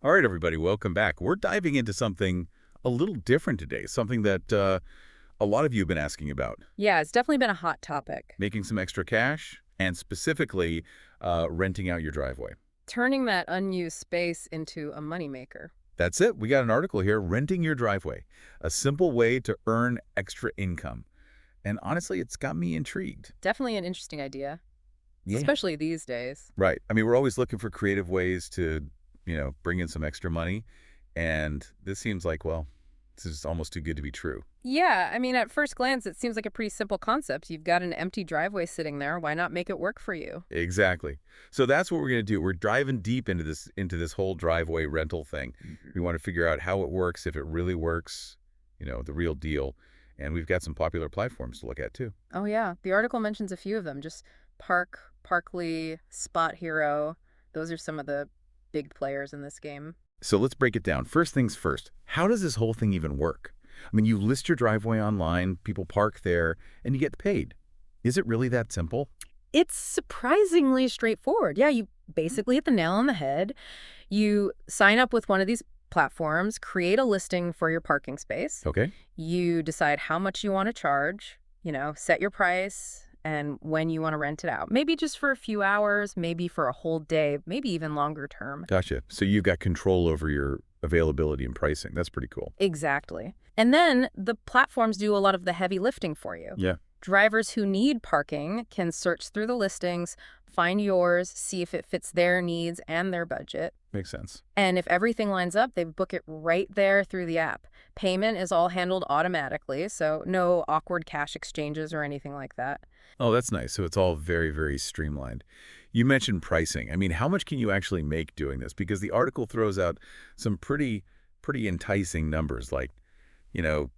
All right, everybody, welcome back. We're diving into something a little different today, something that a lot of you have been asking about, Yeah, it's definitely been a hot topic. making some extra cash and specifically renting out your driveway. Turning that unused space into a moneymaker. That's it. We got an article here, Renting Your Driveway, a simple way to earn extra income. And honestly, it's got me intrigued. Definitely an interesting idea, Yeah. especially these days. Right. I mean, we're always looking for creative ways to, bring in some extra money. And this seems like, well, this is almost too good to be true. Yeah, I mean, at first glance, it seems like a pretty simple concept. You've got an empty driveway sitting there. Why not make it work for you? Exactly. So that's what we're going to do. We're driving deep into this whole driveway rental thing. We want to figure out how it works, if it really works, the real deal. And we've got some popular platforms to look at too. Oh, yeah. The article mentions a few of them. Just Park, Parkly, SpotHero. Those are some of the big players in this game. So let's break it down. First things first, how does this whole thing even work? I mean, you list your driveway online, people park there, and you get paid. Is it really that simple? It's surprisingly straightforward. Yeah, you basically hit the nail on the head. You sign up with one of these platforms, create a listing for your parking space. Okay. You decide how much you want to charge, set your price and when you want to rent it out. Maybe just for a few hours, maybe for a whole day, maybe even longer term. Gotcha. So you've got control over your availability and pricing. That's pretty cool. Exactly. And then the platforms do a lot of the heavy lifting for you. Yeah. Drivers who need parking can search through the listings, find yours, see if it fits their needs and their budget. Makes sense. And if everything lines up, they book it right there through the app. Payment is all handled automatically, so no awkward cash exchanges or anything like that. Oh, that's nice. So it's all very, very streamlined. You mentioned pricing. I mean, how much can you actually make doing this? Because the article throws out some pretty enticing numbers like, you know,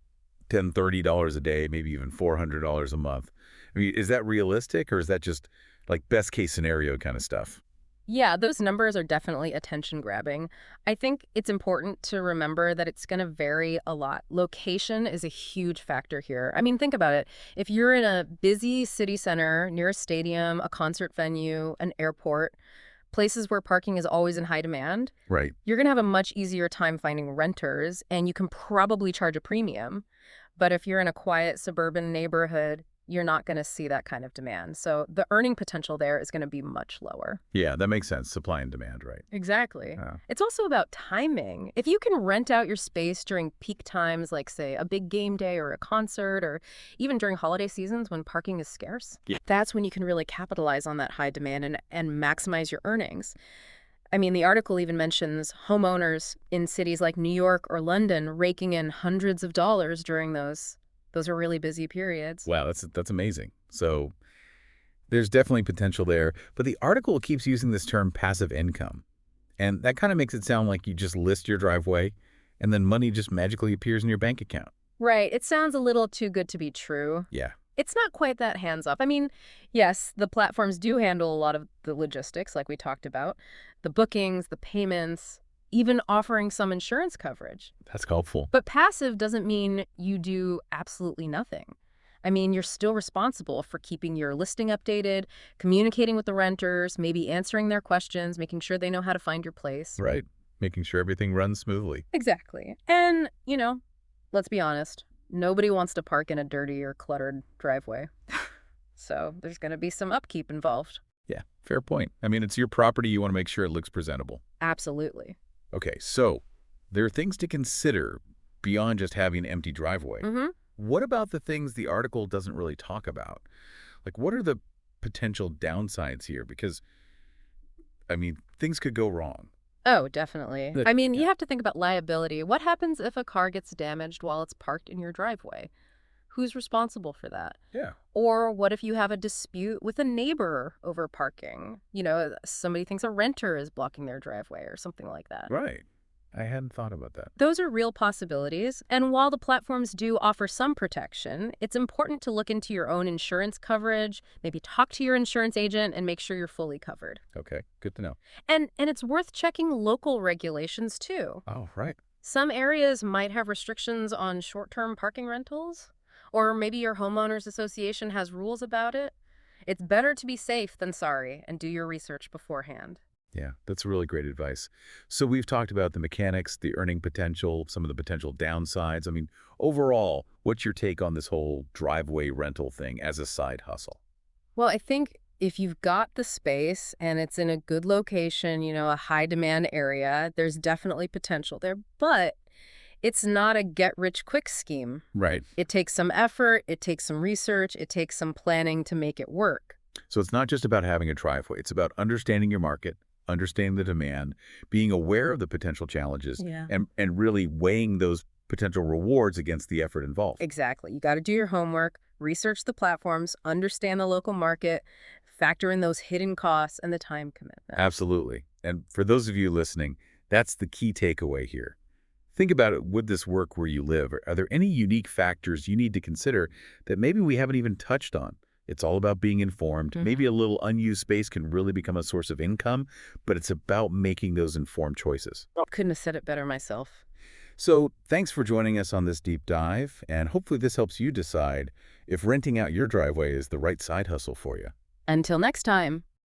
$10, $30 a day, maybe even $400 a month. I mean, is that realistic or is that just like best case scenario kind of stuff? Yeah, those numbers are definitely attention grabbing. I think it's important to remember that it's going to vary a lot. Location is a huge factor here. I mean, think about it. If you're in a busy city center, near a stadium, a concert venue, an airport, places where parking is always in high demand, Right. you're going to have a much easier time finding renters and you can probably charge a premium. But if you're in a quiet suburban neighborhood, you're not going to see that kind of demand. So the earning potential there is going to be much lower. Yeah, that makes sense. Supply and demand, right? Exactly. Uh, It's also about timing. If you can rent out your space during peak times, like, say, a big game day or a concert, or even during holiday seasons when parking is scarce, Yeah. that's when you can really capitalize on that high demand and maximize your earnings. I mean, the article even mentions homeowners in cities like New York or London raking in hundreds of dollars during those are really busy periods. wow, that's amazing. So there's definitely potential there. But the article keeps using this term passive income. And that kind of makes it sound like you just list your driveway and then money just magically appears in your bank account. Right. It sounds a little too good to be true. Yeah. It's not quite that hands-off. I mean, yes, the platforms do handle a lot of the logistics, like we talked about, the bookings, the payments, even offering some insurance coverage. That's helpful. But passive doesn't mean you do absolutely nothing. I mean, you're still responsible for keeping your listing updated, communicating with the renters, maybe answering their questions, making sure they know how to find your place. Right. Making sure everything runs smoothly. Exactly. And, let's be honest, nobody wants to park in a dirty or cluttered driveway. So there's going to be some upkeep involved. Yeah, fair point. I mean, it's your property. You want to make sure it looks presentable. Absolutely. Okay, so there are things to consider beyond just having an empty driveway. Mm-hmm. What about the things the article doesn't really talk about? Like, what are the potential downsides here? Because, I mean, things could go wrong. Oh, definitely. That- I mean, you yeah. have to think about liability. What happens if a car gets damaged while it's parked in your driveway? Who's responsible for that? Yeah. Or what if you have a dispute with a neighbor over parking? Somebody thinks a renter is blocking their driveway or something like that. Right. I hadn't thought about that. Those are real possibilities, and while the platforms do offer some protection, it's important to look into your own insurance coverage, maybe talk to your insurance agent and make sure you're fully covered. Okay, good to know. And it's worth checking local regulations too. Oh, right. Some areas might have restrictions on short-term parking rentals, or maybe your homeowners association has rules about it. It's better to be safe than sorry, and do your research beforehand. Yeah, that's really great advice. So we've talked about the mechanics, the earning potential, some of the potential downsides. I mean, overall, what's your take on this whole driveway rental thing as a side hustle? Well, I think if you've got the space and it's in a good location, a high demand area, there's definitely potential there, but it's not a get rich quick scheme. Right. It takes some effort, it takes some research, it takes some planning to make it work. So it's not just about having a driveway. It's about understanding your market, understanding the demand, being aware of the potential challenges, Yeah. and really weighing those potential rewards against the effort involved. Exactly. You got to do your homework, research the platforms, understand the local market, factor in those hidden costs and the time commitment. Absolutely. And for those of you listening, that's the key takeaway here. Think about it. Would this work where you live? Are there any unique factors you need to consider that maybe we haven't even touched on? It's all about being informed. Maybe a little unused space can really become a source of income, but it's about making those informed choices. Couldn't have said it better myself. So thanks for joining us on this deep dive, and hopefully this helps you decide if renting out your driveway is the right side hustle for you. Until next time.